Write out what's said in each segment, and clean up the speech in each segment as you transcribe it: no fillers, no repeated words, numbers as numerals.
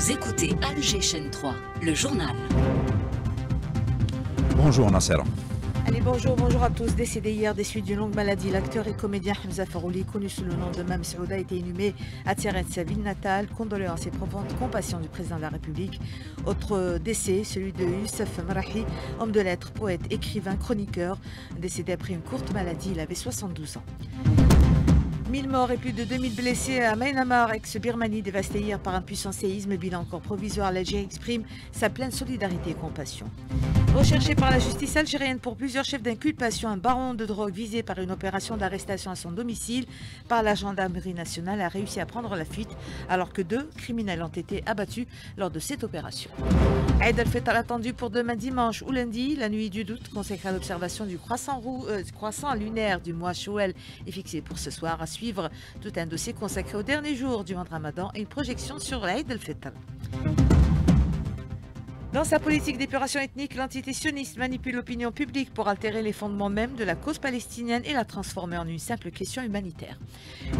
Vous écoutez Alger Chaîne 3, le journal. Bonjour Nasser. Allez, bonjour à tous. Décédé hier des suites d'une longue maladie, l'acteur et comédien Hamza Farouli, connu sous le nom de Mam Saouda, a été inhumé à Tiaret, sa ville natale. Condoléances et profonde compassion du président de la République. Autre décès, celui de Youssef Marahi, homme de lettres, poète, écrivain, chroniqueur, décédé après une courte maladie. Il avait 72 ans. 1000 morts et plus de 2000 blessés à Myanmar, ex-Birmanie, dévastée hier par un puissant séisme. Bilan encore provisoire, l'Algérie exprime sa pleine solidarité et compassion. Recherché par la justice algérienne pour plusieurs chefs d'inculpation, un baron de drogue visé par une opération d'arrestation à son domicile par la gendarmerie nationale a réussi à prendre la fuite alors que 2 criminels ont été abattus lors de cette opération. Eid al-Fitr attendu pour demain dimanche ou lundi. La nuit du doute consacrée à l'observation du croissant lunaire du mois Shawwal est fixée pour ce soir. À suivre tout un dossier consacré au dernier jour du mois de Ramadan et une projection sur l'Eid al-Fitr. Dans sa politique d'épuration ethnique, l'entité sioniste manipule l'opinion publique pour altérer les fondements mêmes de la cause palestinienne et la transformer en une simple question humanitaire.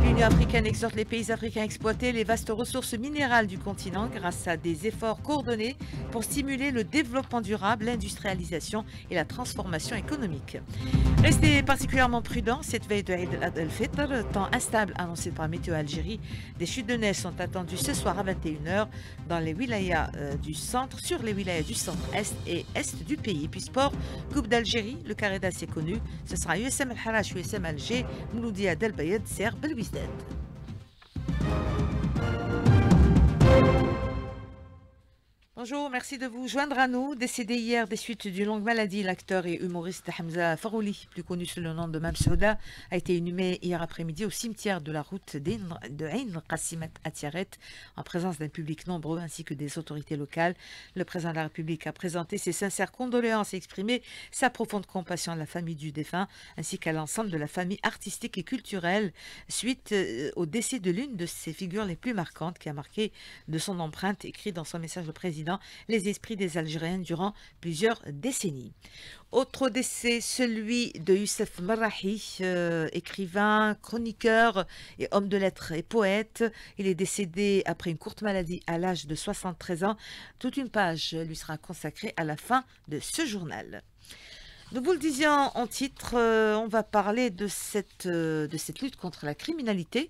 L'Union africaine exhorte les pays africains à exploiter les vastes ressources minérales du continent grâce à des efforts coordonnés pour stimuler le développement durable, l'industrialisation et la transformation économique. Restez particulièrement prudents cette veille de Eid al-Fitr, temps instable annoncé par Météo Algérie. Des chutes de neige sont attendues ce soir à 21 h dans les wilayas du centre, sur les wilayas du centre-est et est du pays. Puis sport, Coupe d'Algérie, le carré d'As est connu. Ce sera USM Al-Harash, USM Alger, Mouloudia Del Bayed, Ser Belwizdad. Bonjour, merci de vous joindre à nous. Décédé hier des suites d'une longue maladie, l'acteur et humoriste Hamza Farouli, plus connu sous le nom de Mam Saouda, a été inhumé hier après-midi au cimetière de la route de Ain Qassimat à Tiaret, en présence d'un public nombreux ainsi que des autorités locales. Le président de la République a présenté ses sincères condoléances et exprimé sa profonde compassion à la famille du défunt ainsi qu'à l'ensemble de la famille artistique et culturelle suite au décès de l'une de ses figures les plus marquantes qui a marqué de son empreinte, écrit dans son message le président, les esprits des Algériens durant plusieurs décennies. Autre décès, celui de Youssef Marahi, écrivain, chroniqueur et homme de lettres et poète. Il est décédé après une courte maladie à l'âge de 73 ans. Toute une page lui sera consacrée à la fin de ce journal. Nous vous le disions en titre, on va parler de cette lutte contre la criminalité,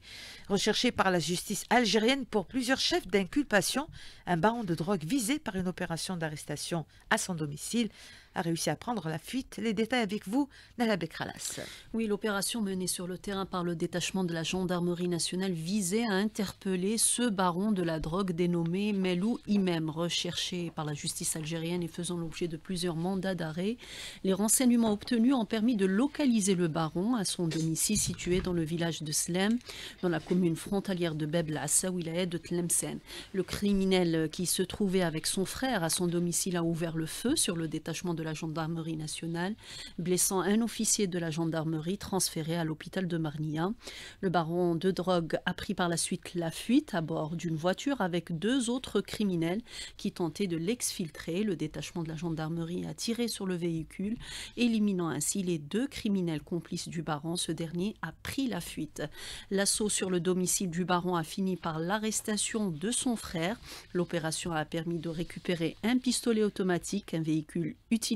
recherchée par la justice algérienne pour plusieurs chefs d'inculpation. Un baron de drogue visé par une opération d'arrestation à son domicile a réussi à prendre la fuite. Les détails avec vous, Nala Bekralas. Oui, l'opération menée sur le terrain par le détachement de la gendarmerie nationale visait à interpeller ce baron de la drogue dénommé Melou Imem, recherché par la justice algérienne et faisant l'objet de plusieurs mandats d'arrêt. Les renseignements obtenus ont permis de localiser le baron à son domicile situé dans le village de Slem, dans la commune frontalière de Beblas, wilaya de Tlemcen. Le criminel qui se trouvait avec son frère à son domicile a ouvert le feu sur le détachement de la gendarmerie nationale, blessant un officier de la gendarmerie transféré à l'hôpital de Marnia. Le baron de drogue a pris par la suite la fuite à bord d'une voiture avec 2 autres criminels qui tentaient de l'exfiltrer. Le détachement de la gendarmerie a tiré sur le véhicule, éliminant ainsi les 2 criminels complices du baron. Ce dernier a pris la fuite. L'assaut sur le domicile du baron a fini par l'arrestation de son frère. L'opération a permis de récupérer un pistolet automatique, un véhicule utilitaire,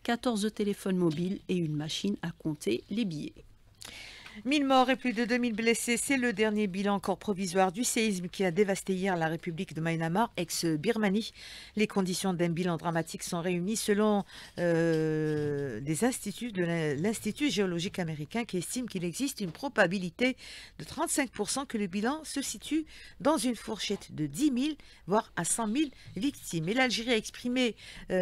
14 téléphones mobiles et une machine à compter les billets. 1000 morts et plus de 2000 blessés, c'est le dernier bilan encore provisoire du séisme qui a dévasté hier la République de Myanmar, ex-Birmanie. Les conditions d'un bilan dramatique sont réunies selon des instituts de l'Institut géologique américain qui estime qu'il existe une probabilité de 35% que le bilan se situe dans une fourchette de 10 000 voire à 100 000 victimes. Et l'Algérie a exprimé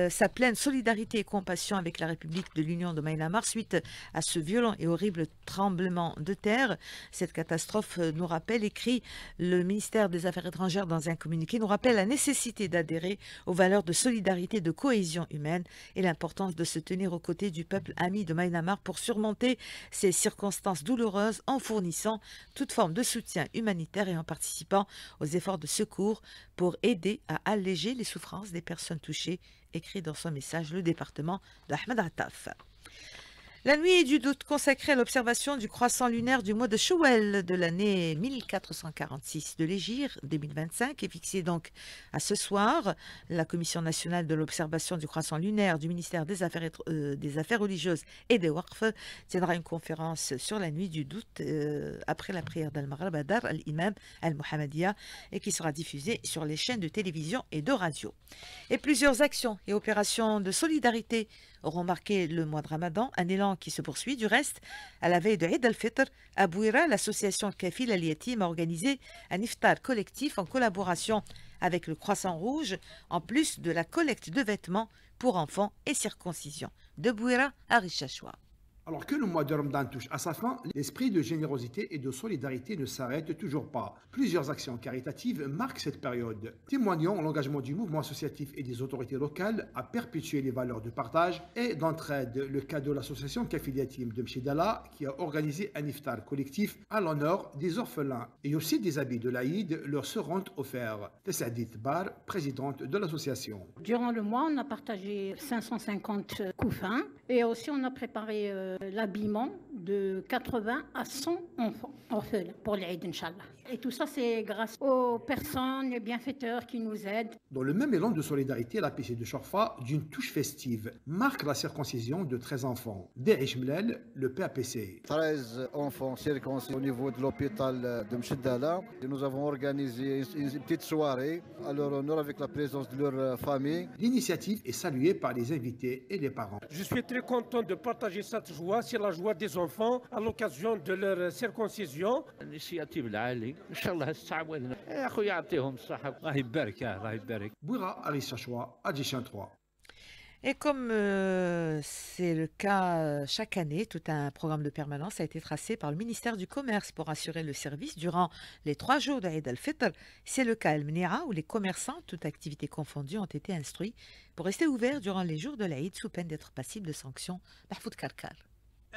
sa pleine solidarité et compassion avec la République de l'Union de Myanmar suite à ce violent et horrible tremblement de terre. Cette catastrophe nous rappelle, écrit le ministère des Affaires étrangères dans un communiqué, nous rappelle la nécessité d'adhérer aux valeurs de solidarité, de cohésion humaine et l'importance de se tenir aux côtés du peuple ami de Myanmar pour surmonter ces circonstances douloureuses en fournissant toute forme de soutien humanitaire et en participant aux efforts de secours pour aider à alléger les souffrances des personnes touchées, écrit dans son message le département d'Ahmed Attaf. La nuit du doute consacrée à l'observation du croissant lunaire du mois de Shawwal de l'année 1446 de l'Hégire 2025 est fixée donc à ce soir. La Commission nationale de l'observation du croissant lunaire du ministère des Affaires religieuses et des Waqf tiendra une conférence sur la nuit du doute après la prière d'Al-Maghrib à Dar al-Imam al-Muhammadiyya et qui sera diffusée sur les chaînes de télévision et de radio. Et plusieurs actions et opérations de solidarité auront marqué le mois de Ramadan, un élan qui se poursuit. Du reste, à la veille de Eid al-Fitr, à Bouira, l'association Kafil al-Yatim a organisé un iftar collectif en collaboration avec le Croissant Rouge, en plus de la collecte de vêtements pour enfants et circoncision. De Bouira à Richachoua. Alors que le mois de Ramadan touche à sa fin, l'esprit de générosité et de solidarité ne s'arrête toujours pas. Plusieurs actions caritatives marquent cette période, témoignant l'engagement du mouvement associatif et des autorités locales à perpétuer les valeurs de partage et d'entraide. Le cas de l'association Kafil Yatim de Mchidala qui a organisé un iftar collectif à l'honneur des orphelins et aussi des habits de l'Aïd leur seront offerts. Tessadit Bar, présidente de l'association. Durant le mois, on a partagé 550 couffins et aussi on a préparé l'habillement de 80 à 100 enfants orphelins pour l'Aïd, Inch'Allah. Et tout ça, c'est grâce aux personnes, les bienfaiteurs qui nous aident. Dans le même élan de solidarité, la PC de Chorfa, d'une touche festive, marque la circoncision de 13 enfants. Daesh Mlel, le PAPC. 13 enfants circoncis au niveau de l'hôpital de Mchidala. Nous avons organisé une petite soirée à leur honneur avec la présence de leur famille. L'initiative est saluée par les invités et les parents. Je suis très content de partager cette joie, c'est la joie des enfants à l'occasion de leur circoncision. L'initiative l'Ali, Inch'Allah, استعملنا. أخوي يعطيهم الصحة. الله يبارك الله يبارك. Bouira, Aris-Chachoua, Adjichin 3. Et comme c'est le cas chaque année, tout un programme de permanence a été tracé par le ministère du Commerce pour assurer le service durant les 3 jours de Eid al-Fitr. C'est le cas à El-Mnira où les commerçants, toutes activités confondues, ont été instruits pour rester ouverts durant les jours de l'Aïd sous peine d'être passibles de sanctions. Mahfoud Karkar.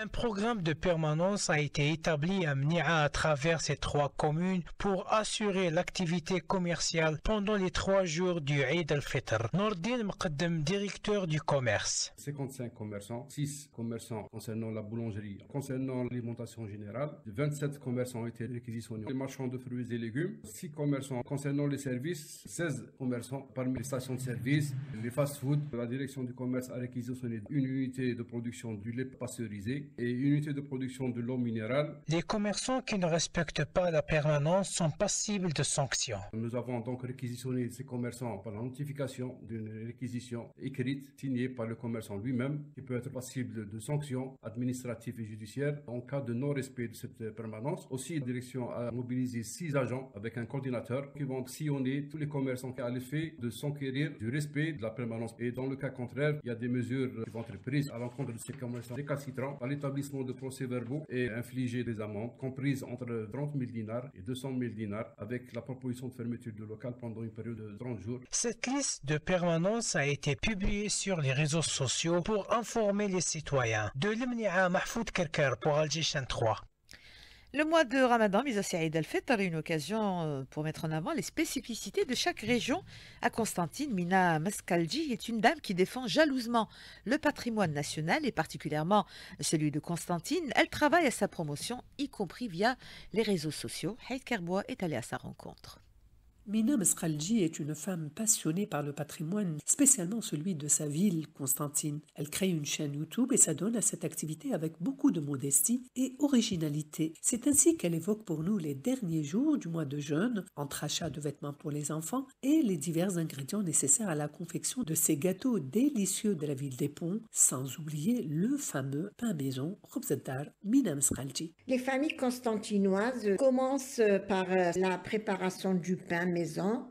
Un programme de permanence a été établi à Mnira à travers ces 3 communes pour assurer l'activité commerciale pendant les 3 jours du Eid al-Fitr. Nordin Mqaddem, directeur du commerce. 55 commerçants, 6 commerçants concernant la boulangerie, concernant l'alimentation générale, 27 commerçants ont été réquisitionnés, les marchands de fruits et légumes, 6 commerçants concernant les services, 16 commerçants parmi les stations de service, les fast-food. La direction du commerce a réquisitionné une unité de production du lait pasteurisé et une unité de production de l'eau minérale. Les commerçants qui ne respectent pas la permanence sont passibles de sanctions. Nous avons donc réquisitionné ces commerçants par la notification d'une réquisition écrite signée par le commerçant lui-même qui peut être passible de sanctions administratives et judiciaires en cas de non-respect de cette permanence. Aussi, la direction a mobilisé 6 agents avec un coordinateur qui vont sillonner tous les commerçants qui ont l'effet de s'enquérir du respect de la permanence. Et dans le cas contraire, il y a des mesures qui vont être prises à l'encontre de ces commerçants récalcitrants par l'établissement de procès-verbaux et infliger des amendes comprises entre 30 000 dinars et 200 000 dinars avec la proposition de fermeture du local pendant une période de 30 jours. Cette liste de permanence a été publiée sur les réseaux sociaux pour informer les citoyens. De l'Mnia, Mahfoud Karkar pour Al-Jishan 3. Le mois de Ramadan, mais aussi Eid al-Fitr, est une occasion pour mettre en avant les spécificités de chaque région. À Constantine, Mina Maskalji est une dame qui défend jalousement le patrimoine national et particulièrement celui de Constantine. Elle travaille à sa promotion, y compris via les réseaux sociaux. Haït Kerbois est allé à sa rencontre. Mina Mesralji est une femme passionnée par le patrimoine, spécialement celui de sa ville, Constantine. Elle crée une chaîne YouTube et s'adonne à cette activité avec beaucoup de modestie et originalité. C'est ainsi qu'elle évoque pour nous les derniers jours du mois de jeûne, entre achats de vêtements pour les enfants et les divers ingrédients nécessaires à la confection de ces gâteaux délicieux de la ville des Ponts, sans oublier le fameux pain maison, Khobzeddar Mina Mesralji. Les familles constantinoises commencent par la préparation du pain maison,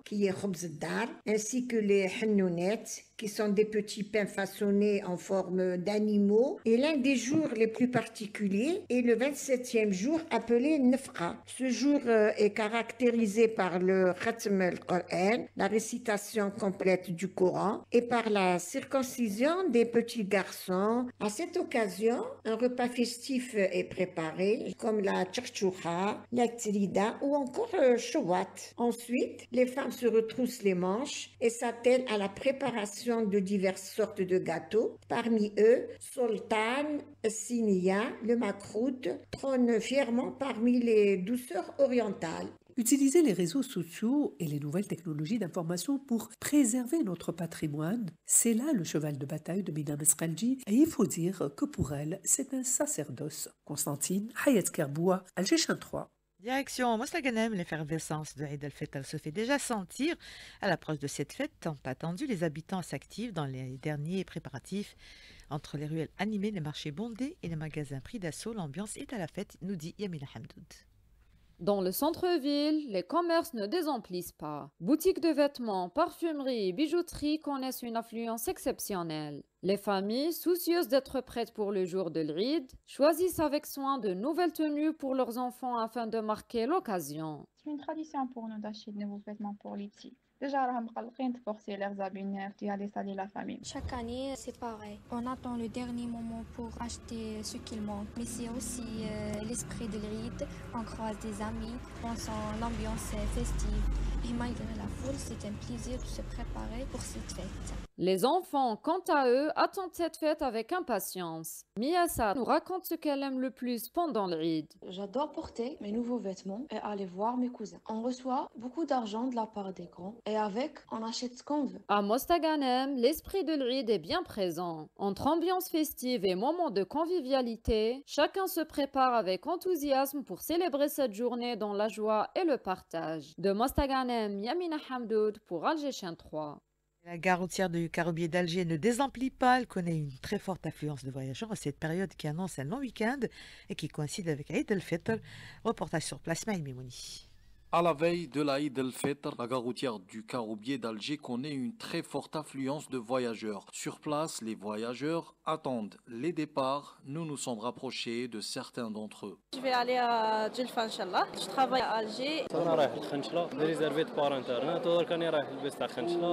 qui est khobzeddar, ainsi que les hannounettes, qui sont des petits pains façonnés en forme d'animaux. Et l'un des jours les plus particuliers est le 27e jour appelé Nefra. Ce jour est caractérisé par le Khatm al-Qur'an, la récitation complète du Coran, et par la circoncision des petits garçons. À cette occasion, un repas festif est préparé, comme la tchoucha, la trida ou encore le shawat. Ensuite, les femmes se retroussent les manches et s'attellent à la préparation création de diverses sortes de gâteaux. Parmi eux, Sultan, Sinia, le makroud trônent fièrement parmi les douceurs orientales. Utiliser les réseaux sociaux et les nouvelles technologies d'information pour préserver notre patrimoine, c'est là le cheval de bataille de Mina Mesralji, et il faut dire que pour elle, c'est un sacerdoce. Constantine, Hayat Kerboua, Alger 3. Direction Mostaganem, l'effervescence de Eid al-Fitr se fait déjà sentir. À l'approche de cette fête tant attendue, les habitants s'activent dans les derniers préparatifs. Entre les ruelles animées, les marchés bondés et les magasins pris d'assaut, l'ambiance est à la fête, nous dit Yamina Hamdoud. Dans le centre-ville, les commerces ne désemplissent pas. Boutiques de vêtements, parfumeries et bijouteries connaissent une affluence exceptionnelle. Les familles, soucieuses d'être prêtes pour le jour de l'Eid, choisissent avec soin de nouvelles tenues pour leurs enfants afin de marquer l'occasion. C'est une tradition pour nous d'acheter de nouveaux vêtements pour les petits. Déjà, راهم مقلقين de forcer leurs habits neufs et aller salir la famille. Chaque année, c'est pareil. On attend le dernier moment pour acheter ce qu'il manque. Mais c'est aussi l'esprit de l'Eid. On croise des amis, on sent l'ambiance festive. Et malgré la foule, c'est un plaisir de se préparer pour cette fête. Les enfants, quant à eux, attendent cette fête avec impatience. Miasa nous raconte ce qu'elle aime le plus pendant l'Eid. J'adore porter mes nouveaux vêtements et aller voir mes cousins. On reçoit beaucoup d'argent de la part des grands et avec, on achète ce qu'on veut. À Mostaganem, l'esprit de l'Eid est bien présent. Entre ambiance festive et moments de convivialité, chacun se prépare avec enthousiasme pour célébrer cette journée dans la joie et le partage. De Mostaganem, Yamina Hamdoud pour Alger 3. La gare routière du Caroubier d'Alger ne désemplit pas, elle connaît une très forte affluence de voyageurs à cette période qui annonce un long week-end et qui coïncide avec Eid al-Fitr. Reportage sur place, Maïl Mimouni. À la veille de la Eid al-Fitr, la gare routière du Caroubier d'Alger connaît une très forte affluence de voyageurs. Sur place, les voyageurs attendent les départs. Nous nous sommes rapprochés de certains d'entre eux. Je vais aller à Djelfa, Inch'Allah. Je travaille à Alger.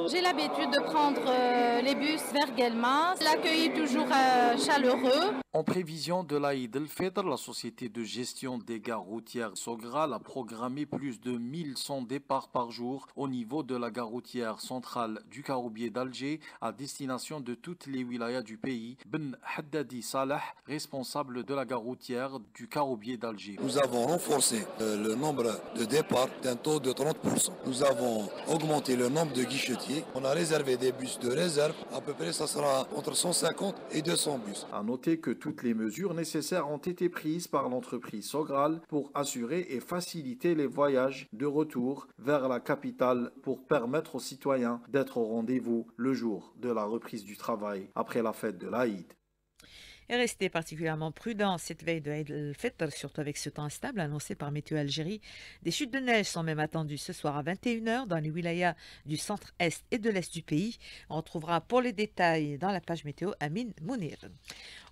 J'ai l'habitude de prendre les bus vers Guelma. L'accueil est toujours chaleureux. En prévision de la Eid al-Fitr, la société de gestion des gares routières Sogral a programmé plus de 1100 départs par jour au niveau de la gare routière centrale du Caroubier d'Alger à destination de toutes les wilayas du pays. Ben Haddadi Salah, responsable de la gare routière du Caroubier d'Alger. Nous avons renforcé le nombre de départs d'un taux de 30%. Nous avons augmenté le nombre de guichetiers. On a réservé des bus de réserve. À peu près, ça sera entre 150 et 200 bus. À noter que toutes les mesures nécessaires ont été prises par l'entreprise Sogral pour assurer et faciliter les voyages de retour vers la capitale pour permettre aux citoyens d'être au rendez-vous le jour de la reprise du travail après la fête de l'Aïd. Et restez particulièrement prudents cette veille de Eid al-Fitr, surtout avec ce temps instable annoncé par Météo Algérie. Des chutes de neige sont même attendues ce soir à 21h dans les wilayas du centre-est et de l'est du pays. On retrouvera pour les détails dans la page météo Amine Mounir.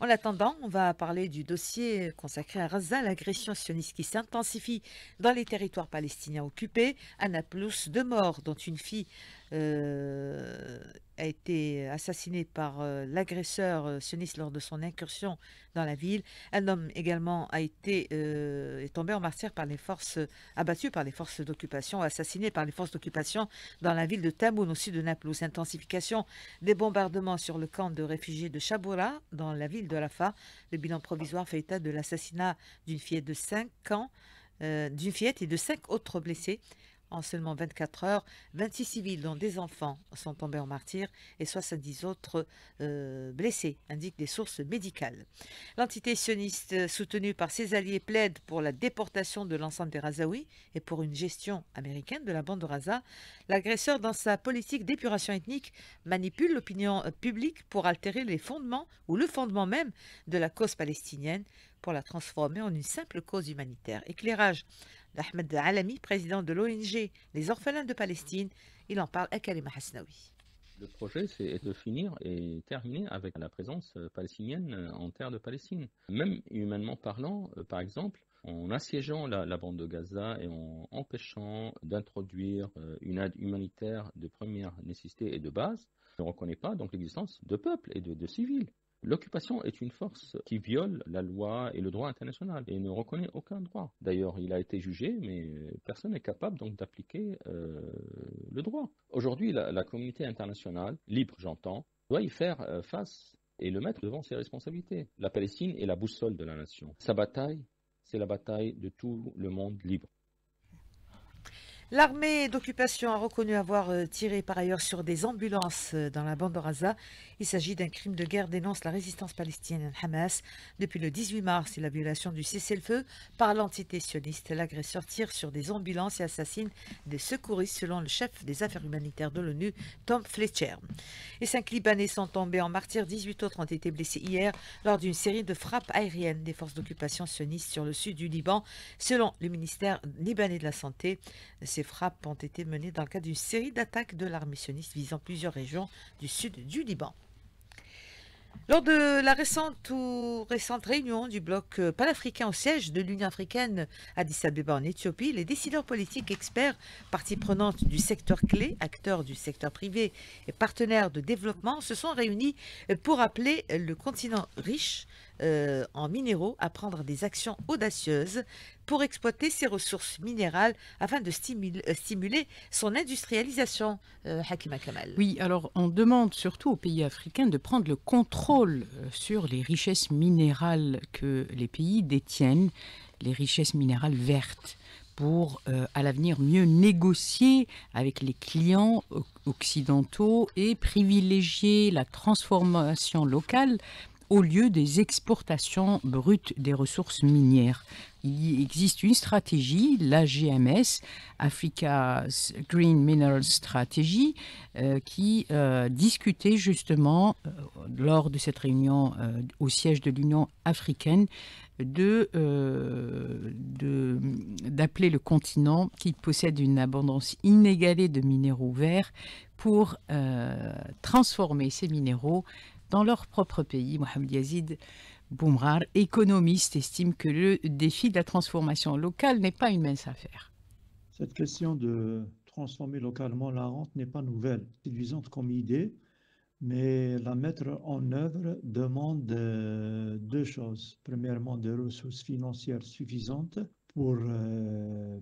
En attendant, on va parler du dossier consacré à Gaza, l'agression sioniste qui s'intensifie dans les territoires palestiniens occupés. À Naplouse, 2 morts, dont une fille a été assassinée par l'agresseur sioniste lors de son incursion dans la ville. Un homme également a été est tombé en martyr par les forces, abattu par les forces d'occupation, assassiné par les forces d'occupation dans la ville de Tamoun, au sud de Naplouse. Intensification des bombardements sur le camp de réfugiés de Chaboura, dans la ville de Rafah. Le bilan provisoire fait état de l'assassinat d'une fillette de 5 ans, d'une fillette et de 5 autres blessés. En seulement 24 heures, 26 civils, dont des enfants, sont tombés en martyr et 70 autres blessés, indiquent des sources médicales. L'entité sioniste soutenue par ses alliés plaide pour la déportation de l'ensemble des Razaouis et pour une gestion américaine de la bande de Gaza. L'agresseur, dans sa politique d'épuration ethnique, manipule l'opinion publique pour altérer les fondements ou le fondement même de la cause palestinienne pour la transformer en une simple cause humanitaire. Éclairage d'Ahmed Alami, président de l'ONG Les Orphelins de Palestine. Il en parle à Kalima Hasnaoui. Le projet, c'est de finir et terminer avec la présence palestinienne en terre de Palestine. Même humainement parlant, par exemple, en assiégeant la bande de Gaza et en empêchant d'introduire une aide humanitaire de première nécessité et de base, on ne reconnaît pas donc l'existence de peuples et de civils. L'occupation est une force qui viole la loi et le droit international et ne reconnaît aucun droit. D'ailleurs, il a été jugé, mais personne n'est capable donc d'appliquer le droit. Aujourd'hui, la communauté internationale, libre j'entends, doit y faire face et le mettre devant ses responsabilités. La Palestine est la boussole de la nation. Sa bataille, c'est la bataille de tout le monde libre. L'armée d'occupation a reconnu avoir tiré par ailleurs sur des ambulances dans la bande de Gaza. Il s'agit d'un crime de guerre, dénonce la résistance palestinienne Hamas. Depuis le 18 mars et la violation du cessez-le-feu par l'entité sioniste, l'agresseur tire sur des ambulances et assassine des secouristes selon le chef des affaires humanitaires de l'ONU, Tom Fletcher. Et 5 Libanais sont tombés en martyrs, 18 autres ont été blessés hier lors d'une série de frappes aériennes des forces d'occupation sionistes sur le sud du Liban, selon le ministère libanais de la Santé. Ces frappes ont été menées dans le cadre d'une série d'attaques de l'armée sioniste visant plusieurs régions du sud du Liban. Lors de la récente réunion du bloc panafricain au siège de l'Union africaine à Addis Abeba en Éthiopie, les décideurs politiques, experts, parties prenantes du secteur clé, acteurs du secteur privé et partenaires de développement se sont réunis pour appeler le continent riche en minéraux à prendre des actions audacieuses pour exploiter ses ressources minérales afin de stimuler son industrialisation. Hakima Kamal. Oui, alors on demande surtout aux pays africains de prendre le contrôle sur les richesses minérales que les pays détiennent, les richesses minérales vertes, pour à l'avenir mieux négocier avec les clients occidentaux et privilégier la transformation locale au lieu des exportations brutes des ressources minières. Il existe une stratégie, l'AGMS, Africa's Green Mineral Strategy, qui discutait justement lors de cette réunion au siège de l'Union africaine d'appeler le continent qui possède une abondance inégalée de minéraux verts pour transformer ces minéraux dans leur propre pays. Mohamed Yazid Boumrar, économiste, estime que le défi de la transformation locale n'est pas une mince affaire. Cette question de transformer localement la rente n'est pas nouvelle, séduisante comme idée, mais la mettre en œuvre demande deux choses. Premièrement, des ressources financières suffisantes pour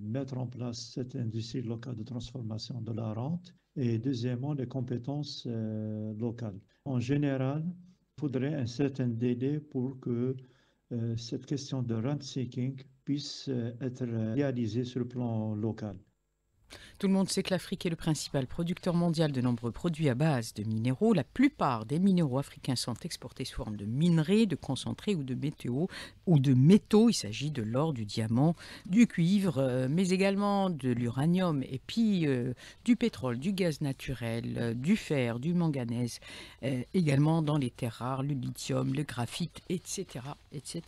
mettre en place cette industrie locale de transformation de la rente, et deuxièmement, les compétences locales. En général, il faudrait un certain délai pour que cette question de rent-seeking puisse être réalisée sur le plan local. Tout le monde sait que l'Afrique est le principal producteur mondial de nombreux produits à base de minéraux. La plupart des minéraux africains sont exportés sous forme de minerais, de concentrés ou de métaux. Il s'agit de l'or, du diamant, du cuivre, mais également de l'uranium et puis du pétrole, du gaz naturel, du fer, du manganèse, également dans les terres rares, le lithium, le graphite, etc., etc.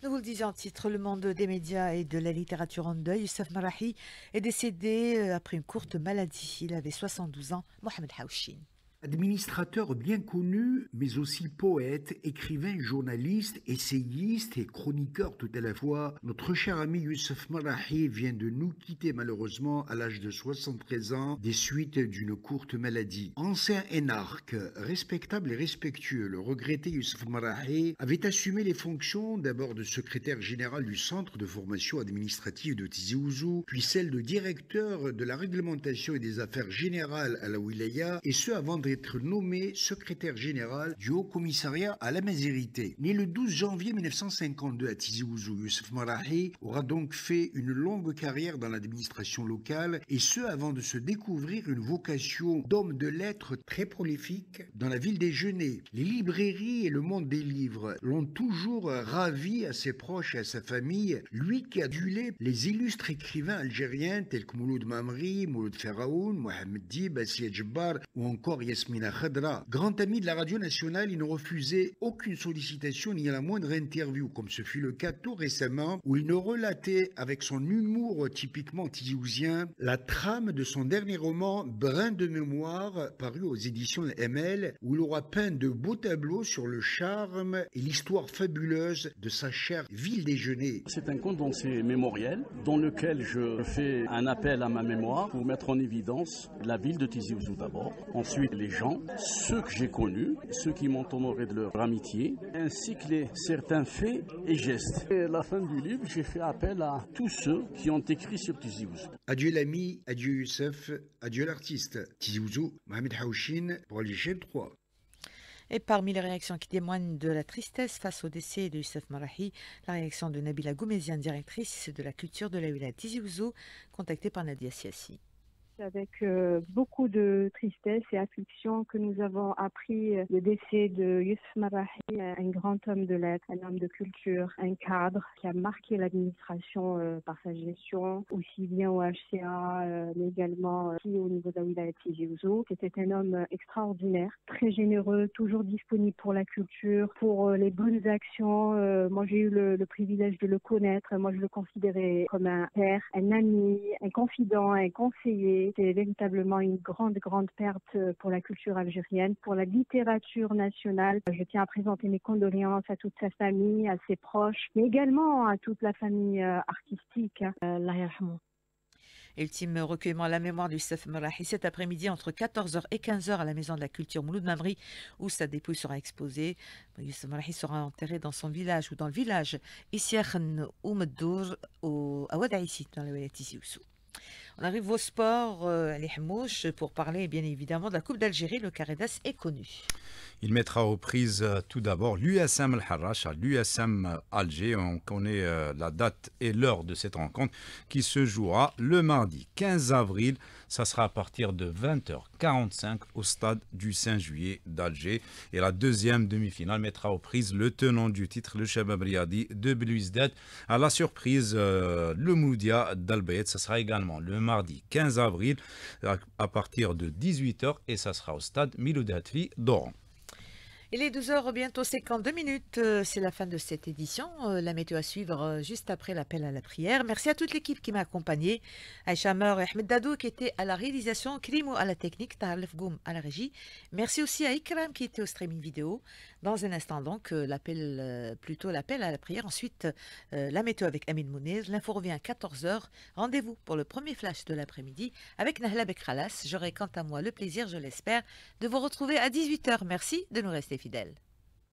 Nous vous le disons en titre, le monde des médias et de la littérature en deuil. Youssef Marahi est décédé après une courte maladie. Il avait 72 ans. Mohamed Haouchin. Administrateur bien connu, mais aussi poète, écrivain, journaliste, essayiste et chroniqueur tout à la fois, notre cher ami Youssef Marahi vient de nous quitter malheureusement à l'âge de 73 ans des suites d'une courte maladie. Ancien énarque, respectable et respectueux, le regretté Youssef Marahi avait assumé les fonctions d'abord de secrétaire général du centre de formation administrative de Tizi Ouzou, puis celle de directeur de la réglementation et des affaires générales à la Wilaya, et ce avant d'être nommé secrétaire général du Haut Commissariat à la Mazérité. Né le 12 janvier 1952 à Tizi Ouzou, Youssef Marahi aura donc fait une longue carrière dans l'administration locale, et ce avant de se découvrir une vocation d'homme de lettres très prolifique dans la ville des Genêts. Les librairies et le monde des livres l'ont toujours ravi à ses proches et à sa famille, lui qui a adulé les illustres écrivains algériens tels que Mouloud Mamri, Mouloud Feraoun, Mohamed Dib, Assia Djebbar ou encore Yasmina Khadra. Grand ami de la radio nationale, il ne refusait aucune sollicitation ni à la moindre interview, comme ce fut le cas tout récemment, où il nous relatait avec son humour typiquement tizouzien la trame de son dernier roman Brin de mémoire, paru aux éditions ML, où il aura peint de beaux tableaux sur le charme et l'histoire fabuleuse de sa chère ville des Genêts. C'est un condensé mémoriel dans lequel je fais un appel à ma mémoire pour mettre en évidence la ville de Tizi Ouzou d'abord, ensuite les les gens, ceux que j'ai connus, ceux qui m'ont honoré de leur amitié, ainsi que certains faits et gestes. Et à la fin du livre, j'ai fait appel à tous ceux qui ont écrit sur Tizi Ouzou. Adieu l'ami, adieu Youssef, adieu l'artiste. Tizi Ouzou, Mohamed Haouchine pour l'IGN 3. Et parmi les réactions qui témoignent de la tristesse face au décès de Youssef Marahi, la réaction de Nabila Goumézian, directrice de la culture de la wilaya Tizi Ouzou, contactée par Nadia Siassi. Avec beaucoup de tristesse et affliction que nous avons appris le décès de Youssef Marahi, un grand homme de lettres, un homme de culture, un cadre qui a marqué l'administration par sa gestion, aussi bien au HCA, mais également aussi au niveau de la wilaya Tizi Ouzou. C'était un homme extraordinaire, très généreux, toujours disponible pour la culture, pour les bonnes actions. Moi, j'ai eu le privilège de le connaître. Moi, je le considérais comme un père, un ami, un confident, un conseiller. C'est véritablement une grande perte pour la culture algérienne, pour la littérature nationale. Je tiens à présenter mes condoléances à toute sa famille, à ses proches, mais également à toute la famille artistique. Ultime recueillement à la mémoire du Youssef Marahi cet après-midi entre 14h et 15h à la Maison de la Culture Mouloud Mamri, où sa dépouille sera exposée. Youssef Marahi sera enterré dans son village ou dans le village Issiakhen ou Meddour à Wadaïssi, dans la wilaya Tizi Ouzou. On arrive au sport, les Hamouch, pour parler bien évidemment de la Coupe d'Algérie. Le Caredas est connu. Il mettra aux prises tout d'abord l'USM Al-Harrach à l'USM Alger. On connaît la date et l'heure de cette rencontre qui se jouera le mardi 15 avril. Ça sera à partir de 20h45 au stade du Saint-Juillet d'Alger. Et la deuxième demi-finale mettra aux prises le tenant du titre, le Chabab Riadi de Belouizdad. À la surprise, le Moudia d'Al-Bayt. Ça sera également le mardi 15 avril à partir de 18h et ça sera au stade Miloud Hatfi d'Oran. Il est 12h, bientôt 52 minutes. C'est la fin de cette édition. La météo à suivre juste après l'appel à la prière. Merci à toute l'équipe qui m'a accompagné. Aïcha Meur et Ahmed Dadou qui étaient à la réalisation, Krimo à la technique, Tahar Lefgoum à la régie. Merci aussi à Ikram qui était au streaming vidéo. Dans un instant donc, l'appel à la prière. Ensuite, la météo avec Amine Mounir. L'info revient à 14h. Rendez-vous pour le premier flash de l'après-midi avec Nahla Bekralas. J'aurai quant à moi le plaisir, je l'espère, de vous retrouver à 18h. Merci de nous rester fidèles.